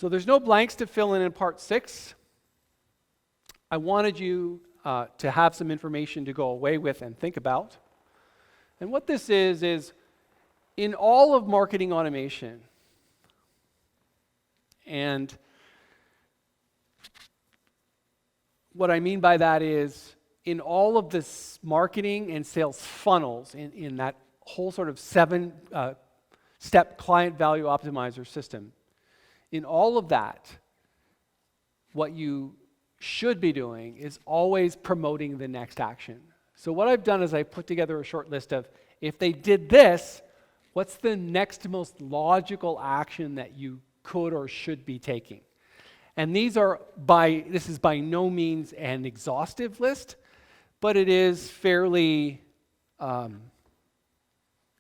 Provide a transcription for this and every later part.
So there's no blanks to fill in part 6. I wanted you to have some information to go away with and think about. And what this is in all of marketing automation, and what I mean by that is in all of this marketing and sales funnels, in that whole sort of 7-step client value optimizer system, in all of that, what you should be doing is always promoting the next action. So what I've done is I put together a short list of, if they did this, what's the next most logical action that you could or should be taking? And this is by no means an exhaustive list, but it is fairly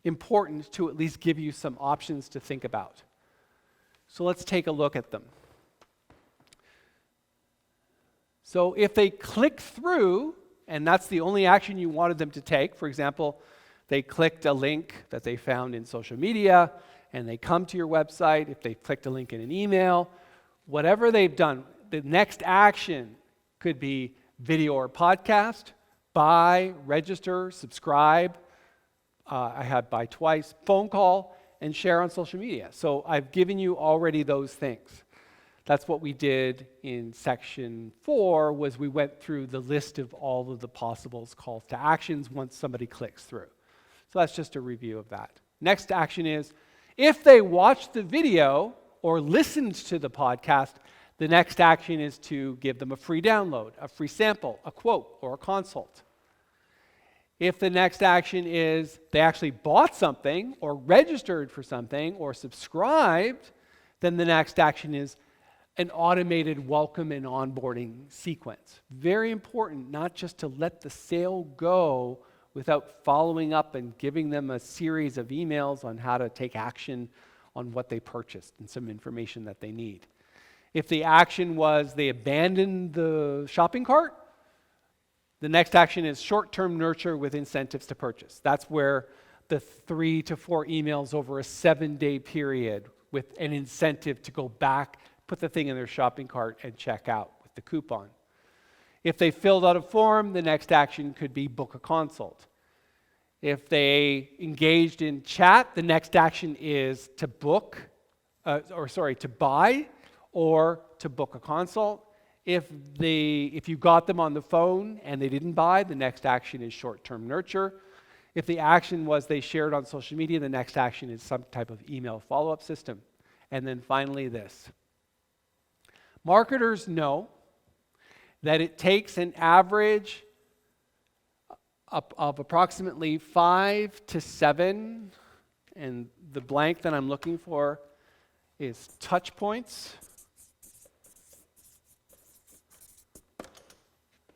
important to at least give you some options to think about. So let's take a look at them. So if they click through, and that's the only action you wanted them to take, for example, they clicked a link that they found in social media, and they come to your website, if they clicked a link in an email, whatever they've done, the next action could be video or podcast, buy, register, subscribe, I had buy twice, phone call, and share on social media. So I've given you already those things. That's what we did in section 4, was we went through the list of all of the possible calls to actions once somebody clicks through. So that's just a review of that. Next action is, if they watched the video or listened to the podcast, the next action is to give them a free download, a free sample, a quote, or a consult. If the next action is they actually bought something or registered for something or subscribed, then the next action is an automated welcome and onboarding sequence. Very important not just to let the sale go without following up and giving them a series of emails on how to take action on what they purchased and some information that they need. If the action was they abandoned the shopping cart, the next action is short-term nurture with incentives to purchase. That's where the 3 to 4 emails over a 7-day period with an incentive to go back, put the thing in their shopping cart, and check out with the coupon. If they filled out a form, the next action could be book a consult. If they engaged in chat, the next action is to buy or to book a consult. If you got them on the phone and they didn't buy, the next action is short-term nurture. If the action was they shared on social media, the next action is some type of email follow-up system. And then finally this. Marketers know that it takes an average of approximately 5 to 7, and the blank that I'm looking for is touch points.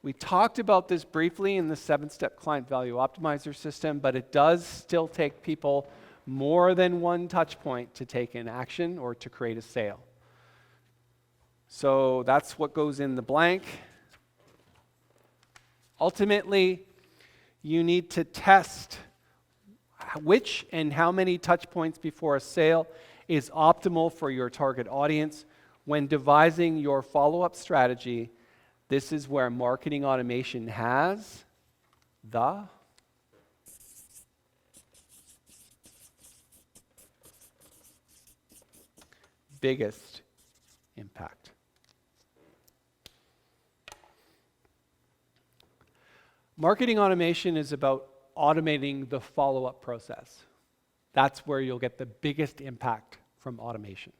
We talked about this briefly in the 7-step client value optimizer system, but it does still take people more than one touch point to take an action or to create a sale. So that's what goes in the blank. Ultimately, you need to test which and how many touch points before a sale is optimal for your target audience. When devising your follow-up strategy, this is where marketing automation has the biggest impact. Marketing automation is about automating the follow-up process. That's where you'll get the biggest impact from automation.